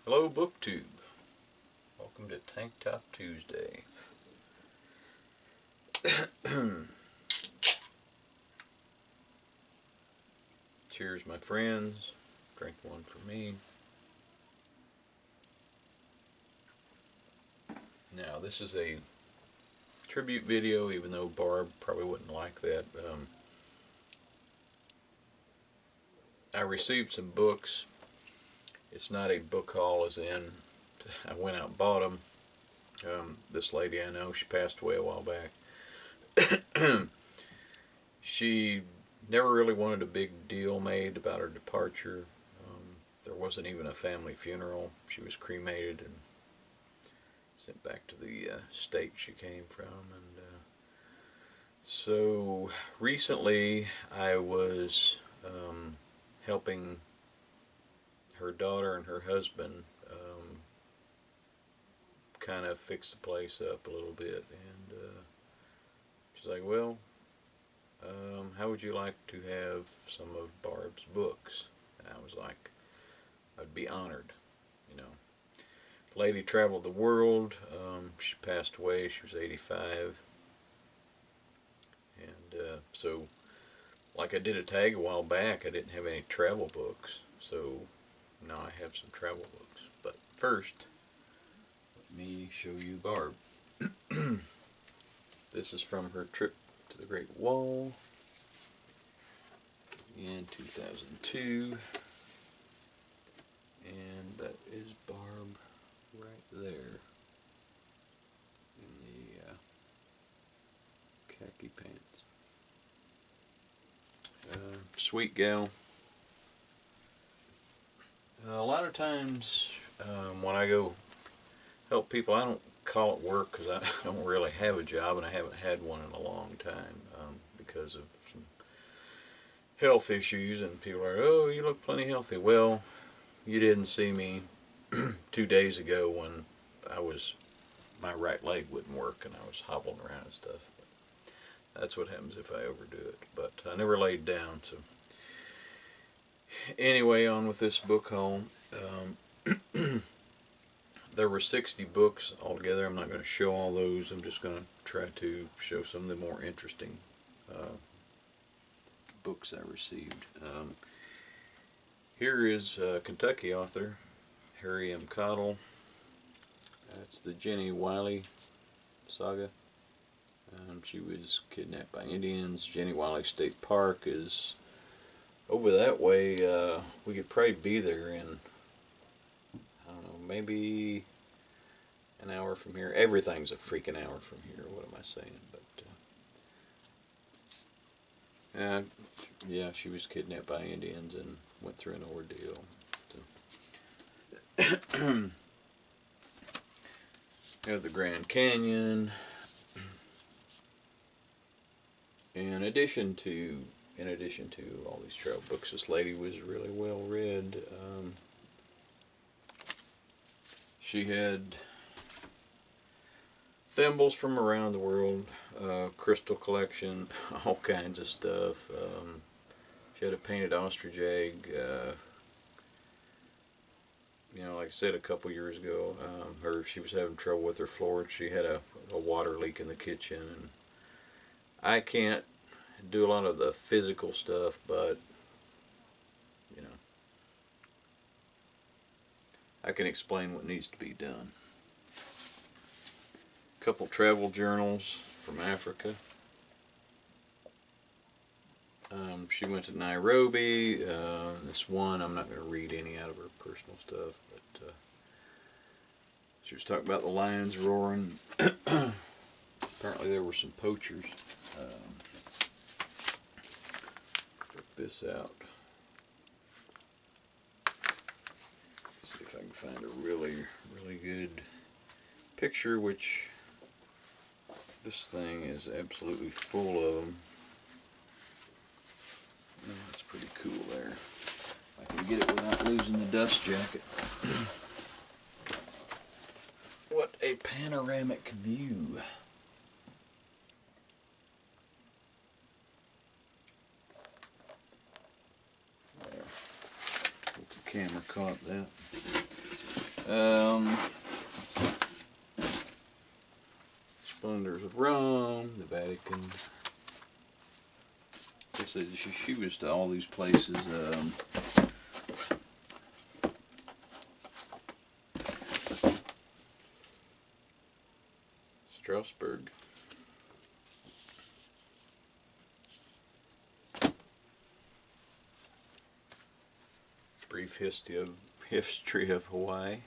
Hello BookTube. Welcome to Tank Top Tuesday. Cheers my friends. Drink one for me. Now this is a tribute video, even though Barb probably wouldn't like that. I received some books. It's not a book haul as in I went out and bought them. This lady I know, she passed away a while back. She never really wanted a big deal made about her departure. There wasn't even a family funeral. She was cremated and sent back to the state she came from. And so recently I was helping her daughter and her husband kind of fix the place up a little bit, and she's like, well, how would you like to have some of Barb's books? And I was like, I'd be honored, you know. Lady traveled the world. She passed away. She was 85. And so, like I did a tag a while back, I didn't have any travel books. So now I have some travel books. But first, let me show you Barb. This is from her trip to the Great Wall in 2002. And that is Barb right there in the khaki pants. Sweet gal. A lot of times when I go help people, I don't call it work because I don't really have a job, and I haven't had one in a long time because of some health issues, and people are, oh, you look plenty healthy. Well, you didn't see me 2 days ago when my right leg wouldn't work and I was hobbling around and stuff. But that's what happens if I overdo it. But I never laid down. So anyway, on with this book haul. There were 60 books altogether. I'm not going to show all those. I'm just going to try to show some of the more interesting books I received. Here is Kentucky author Harry M. Cottle. That's the Jenny Wiley saga. She was kidnapped by Indians. Jenny Wiley State Park is over that way. We could probably be there in, I don't know, maybe an hour from here. Everything's a freaking hour from here. What am I saying? But yeah, she was kidnapped by Indians and went through an ordeal. So. You have the Grand Canyon. In addition to all these travel books, this lady was really well read. She had thimbles from around the world, crystal collection, all kinds of stuff. She had a painted ostrich egg. You know, like I said a couple years ago, she was having trouble with her floor. She had a water leak in the kitchen, and I can't do a lot of the physical stuff, but you know, I can explain what needs to be done. A couple travel journals from Africa. She went to Nairobi. This one, I'm not going to read any out of her personal stuff, but she was talking about the lions roaring. Apparently there were some poachers. Check this out. See if I can find a really good picture, which this thing is absolutely full of them. That's pretty cool there. I can get it without losing the dust jacket. What a panoramic view. There. Hope the camera caught that. Splendors of Rome, the Vatican. She was to all these places. Strasbourg. Brief history of Hawaii.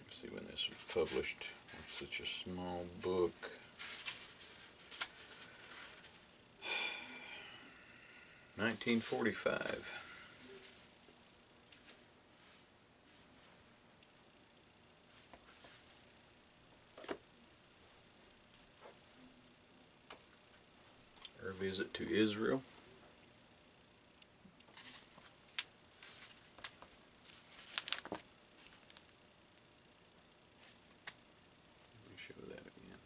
Let's see when this was published. It's such a small book. (1945). Her visit to Israel. Let me show that again.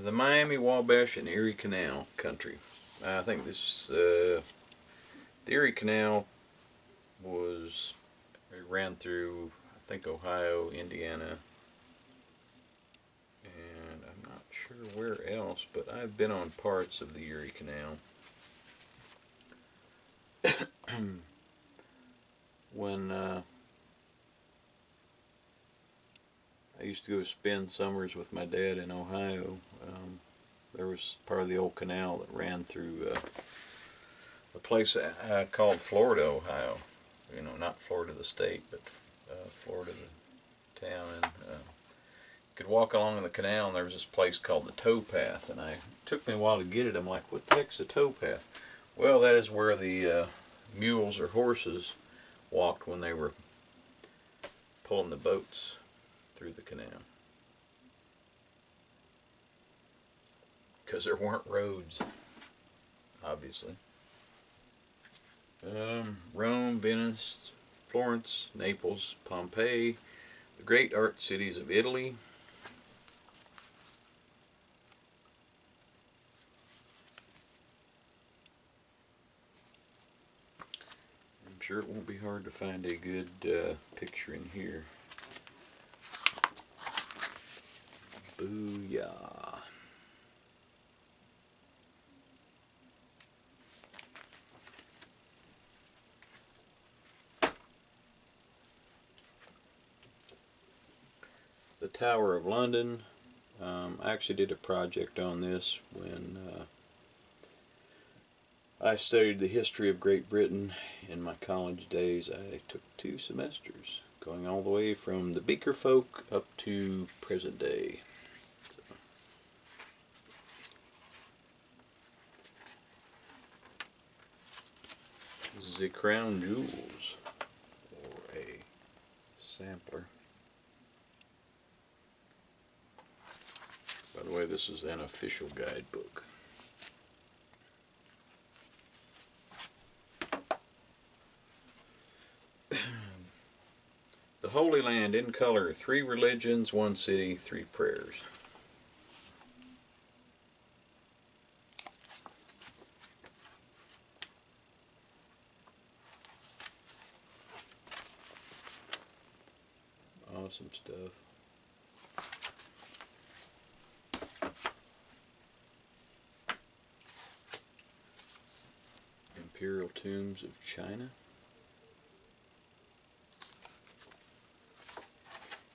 The Miami, Wabash, and Erie Canal country. I think this, the Erie Canal ran through, I think, Ohio, Indiana, and I'm not sure where else, but I've been on parts of the Erie Canal. When I used to go spend summers with my dad in Ohio, there was part of the old canal that ran through a place called Florida, Ohio. You know, not Florida the state, but Florida the town. And you could walk along the canal, and there was this place called the towpath. And it took me a while to get it. I'm like, what the heck's a towpath? Well, that is where the mules or horses walked when they were pulling the boats through the canal. Because there weren't roads, obviously. Rome, Venice, Florence, Naples, Pompeii, the great art cities of Italy. I'm sure it won't be hard to find a good picture in here. Booyah. The Tower of London. I actually did a project on this when I studied the history of Great Britain in my college days. I took 2 semesters, going all the way from the Beaker folk up to present day. The Crown Jewels, or a sampler. By the way, this is an official guidebook. The Holy Land in color, 3 religions, 1 city, 3 prayers. Awesome stuff. Imperial Tombs of China.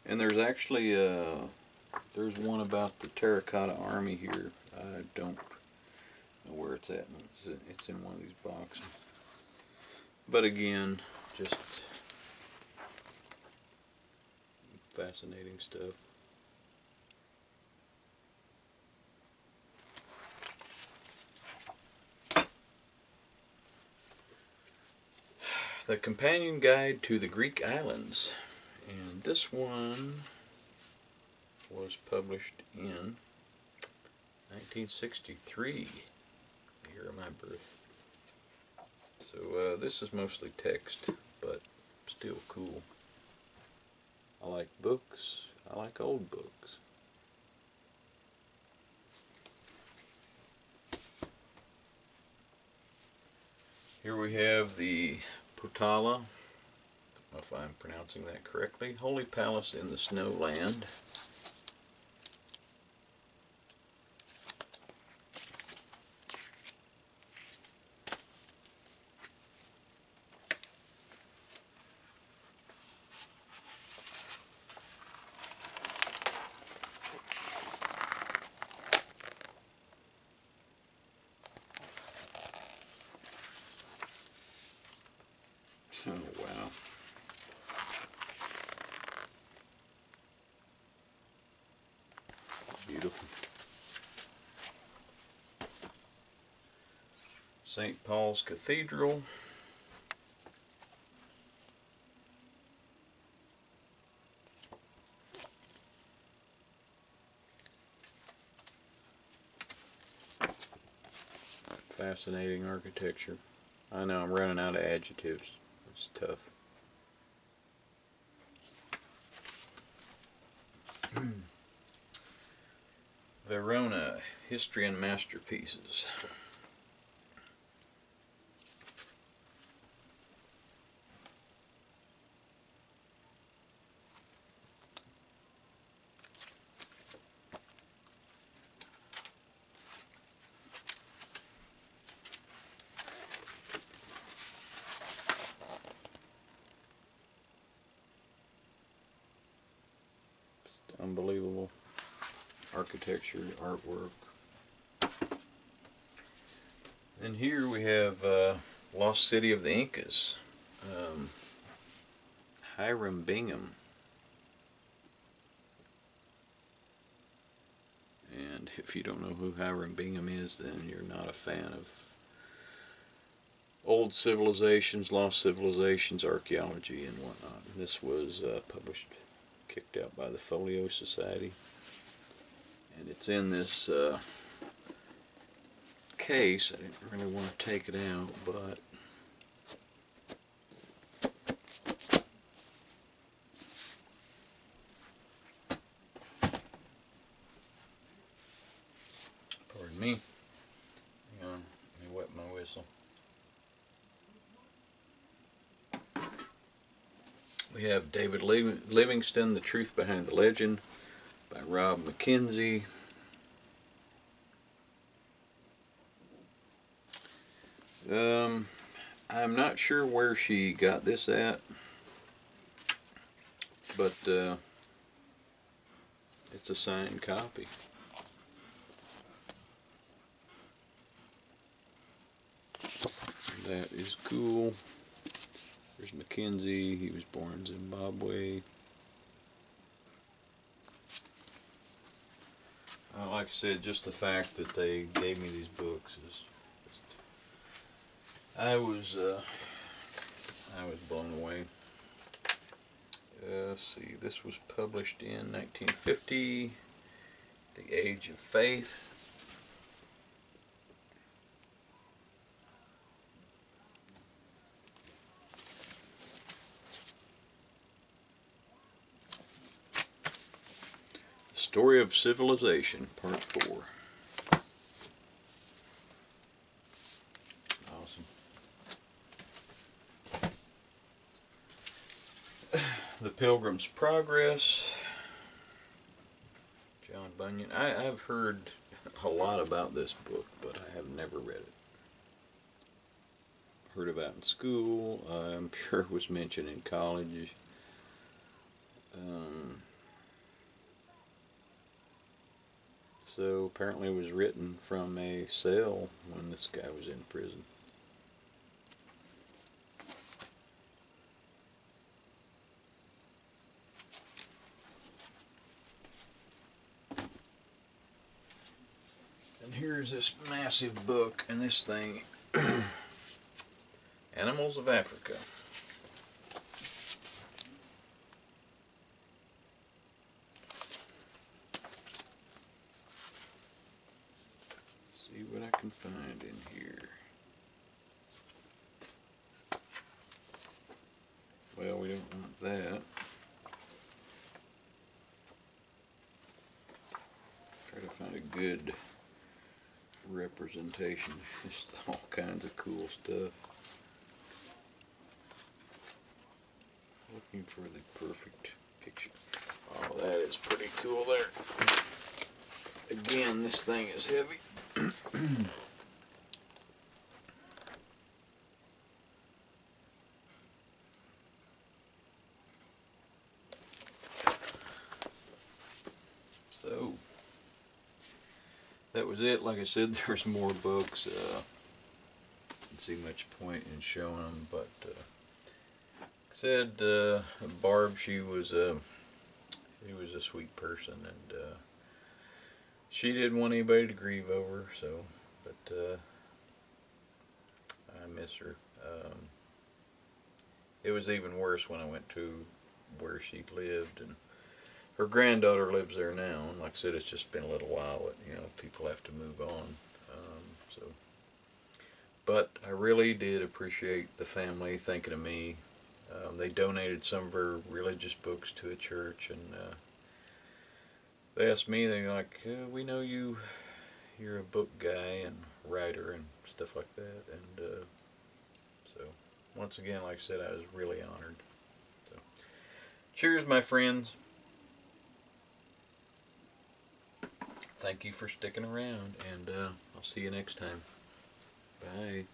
And there's actually there's one about the Terracotta Army here. I don't know where it's at. It's in one of these boxes. But again, just fascinating stuff. The Companion Guide to the Greek Islands. And this one was published in 1963, the year of my birth. So this is mostly text, but still cool. I like books. I like old books. Here we have the Potala, if I'm pronouncing that correctly, Holy Palace in the Snowland. Oh, wow. Beautiful. St. Paul's Cathedral. Fascinating architecture. I know I'm running out of adjectives. It's tough. Verona, History and Masterpieces. Unbelievable architecture, artwork. And here we have Lost City of the Incas. Hiram Bingham. And if you don't know who Hiram Bingham is, then you're not a fan of old civilizations, lost civilizations, archaeology, and whatnot. This was published, kicked out by the Folio Society. And it's in this case. I didn't really want to take it out, but pardon me. Hang on, let me wet my whistle. We have David Livingstone, The Truth Behind the Legend, by Rob McKenzie. I'm not sure where she got this at, but it's a signed copy. That is cool. There's Mackenzie. He was born in Zimbabwe. Like I said, just the fact that they gave me these books is just, I was blown away. Let's see, this was published in 1950, The Age of Faith. The Story of Civilization, Part 4. Awesome. The Pilgrim's Progress, John Bunyan. I've heard a lot about this book, but I have never read it. Heard about it in school. I'm sure it was mentioned in college. So apparently it was written from a cell when this guy was in prison. And here's this massive book, and this thing, Animals of Africa. Let's see what I can find in here. Well, we don't want that. Try to find a good representation. Just all kinds of cool stuff. Looking for the perfect picture. Oh, that is pretty cool there. Again, this thing is heavy. So, that was it. Like I said, there's more books. Didn't see much point in showing them, but said Barb, she was a sweet person, and she didn't want anybody to grieve over her, so, but I miss her. It was even worse when I went to where she lived, and her granddaughter lives there now, and like I said, it's just been a little while, but you know, people have to move on. So, but I really did appreciate the family thinking of me. They donated some of her religious books to a church, and they asked me, they're like, we know you're a book guy and writer and stuff like that, and so once again, like I said, I was really honored. So, cheers, my friends. Thank you for sticking around, and I'll see you next time. Bye.